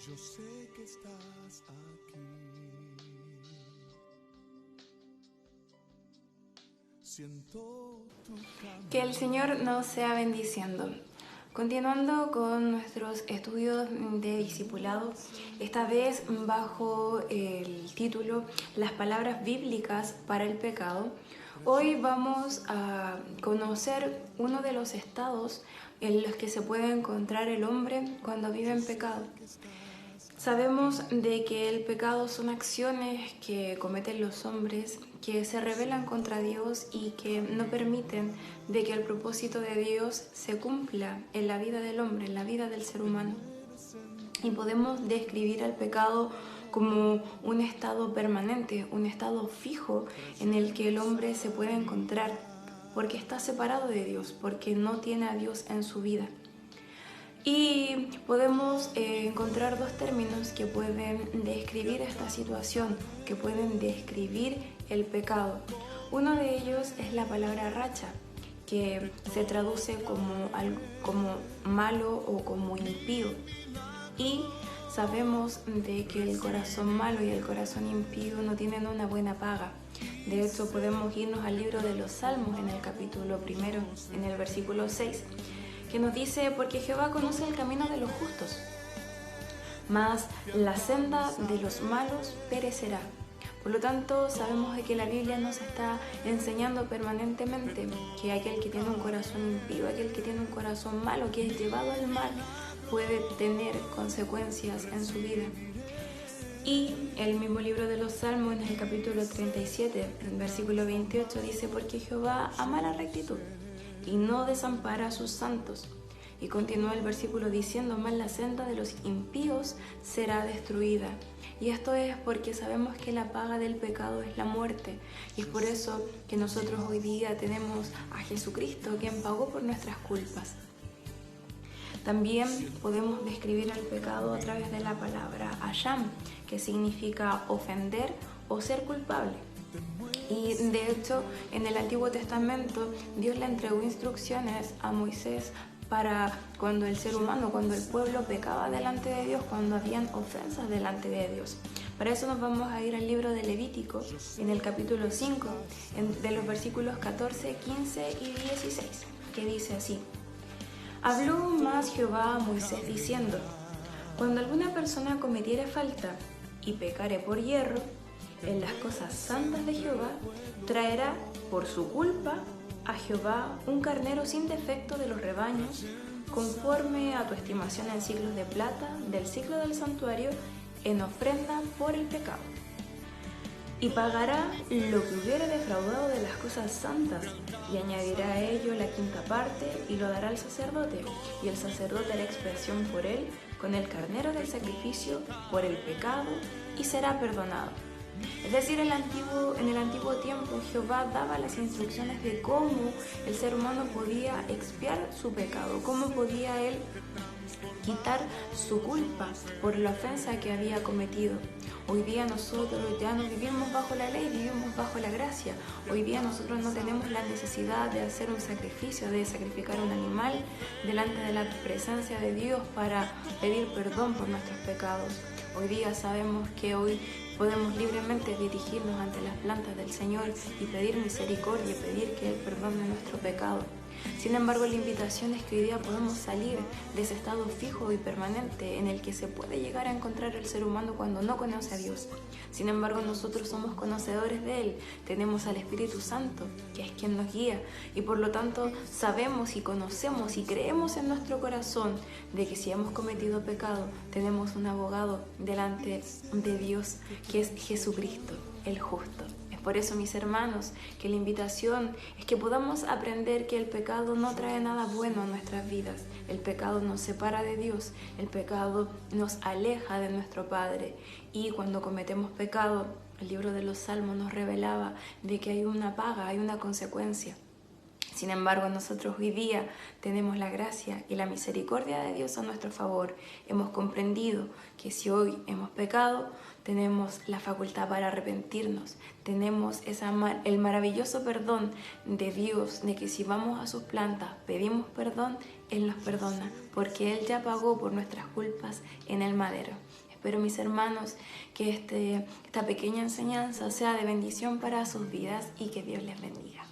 Yo sé que estás aquí. Siento tu cambio. Que el Señor nos sea bendiciendo. Continuando con nuestros estudios de discipulado, esta vez bajo el título Las palabras bíblicas para el pecado, hoy vamos a conocer uno de los estados en los que se puede encontrar el hombre cuando vive en pecado. Sabemos de que el pecado son acciones que cometen los hombres que se rebelan contra Dios y que no permiten de que el propósito de Dios se cumpla en la vida del hombre, en la vida del ser humano. Y podemos describir al pecado como un estado permanente, un estado fijo en el que el hombre se puede encontrar porque está separado de Dios, porque no tiene a Dios en su vida. Y podemos encontrar dos términos que pueden describir esta situación, que pueden describir el pecado. Uno de ellos es la palabra racha, que se traduce como malo o como impío. Y sabemos de que el corazón malo y el corazón impío no tienen una buena paga. De hecho, podemos irnos al libro de los Salmos en el capítulo 1, en el versículo 6, que nos dice: porque Jehová conoce el camino de los justos, mas la senda de los malos perecerá. Por lo tanto, sabemos de que la Biblia nos está enseñando permanentemente que aquel que tiene un corazón impío, aquel que tiene un corazón malo, que es llevado al mal, puede tener consecuencias en su vida. Y el mismo libro de los Salmos, en el capítulo 37, el versículo 28, dice: porque Jehová ama la rectitud y no desampara a sus santos. Y continúa el versículo diciendo: mas la senda de los impíos será destruida. Y esto es porque sabemos que la paga del pecado es la muerte. Y es por eso que nosotros hoy día tenemos a Jesucristo, quien pagó por nuestras culpas. También podemos describir el pecado a través de la palabra Asham, que significa ofender o ser culpable. Y de hecho, en el Antiguo Testamento, Dios le entregó instrucciones a Moisés para cuando el ser humano, cuando el pueblo pecaba delante de Dios, cuando habían ofensas delante de Dios. Para eso nos vamos a ir al libro de Levítico, en el capítulo 5, de los versículos 14, 15 y 16, que dice así: habló más Jehová a Moisés diciendo: cuando alguna persona cometiere falta y pecare por hierro en las cosas santas de Jehová, traerá por su culpa a Jehová un carnero sin defecto de los rebaños, conforme a tu estimación en ciclos de plata, del ciclo del santuario, en ofrenda por el pecado. Y pagará lo que hubiere defraudado de las cosas santas, y añadirá a ello la quinta parte, y lo dará al sacerdote, y el sacerdote hará expiación por él con el carnero del sacrificio por el pecado, y será perdonado. Es decir, en el antiguo tiempo Jehová daba las instrucciones de cómo el ser humano podía expiar su pecado, cómo podía él quitar su culpa por la ofensa que había cometido. Hoy día nosotros ya no vivimos bajo la ley, vivimos bajo la gracia. Hoy día nosotros no tenemos la necesidad de hacer un sacrificio, de sacrificar un animal delante de la presencia de Dios para pedir perdón por nuestros pecados. Hoy día sabemos que hoy podemos libremente dirigirnos ante las plantas del Señor y pedir misericordia, pedir que Él perdone nuestro pecado. Sin embargo, la invitación es que hoy día podemos salir de ese estado fijo y permanente en el que se puede llegar a encontrar el ser humano cuando no conoce a Dios. Sin embargo, nosotros somos conocedores de Él, tenemos al Espíritu Santo, que es quien nos guía, y por lo tanto sabemos y conocemos y creemos en nuestro corazón de que si hemos cometido pecado, tenemos un abogado delante de Dios, que es Jesucristo, el justo. Por eso, mis hermanos, que la invitación es que podamos aprender que el pecado no trae nada bueno a nuestras vidas. El pecado nos separa de Dios, el pecado nos aleja de nuestro Padre. Y cuando cometemos pecado, el libro de los Salmos nos revelaba de que hay una paga, hay una consecuencia. Sin embargo, nosotros hoy día tenemos la gracia y la misericordia de Dios a nuestro favor. Hemos comprendido que si hoy hemos pecado, tenemos la facultad para arrepentirnos. Tenemos el maravilloso perdón de Dios, de que si vamos a sus plantas, pedimos perdón, Él nos perdona, porque Él ya pagó por nuestras culpas en el madero. Espero, mis hermanos, que esta pequeña enseñanza sea de bendición para sus vidas y que Dios les bendiga.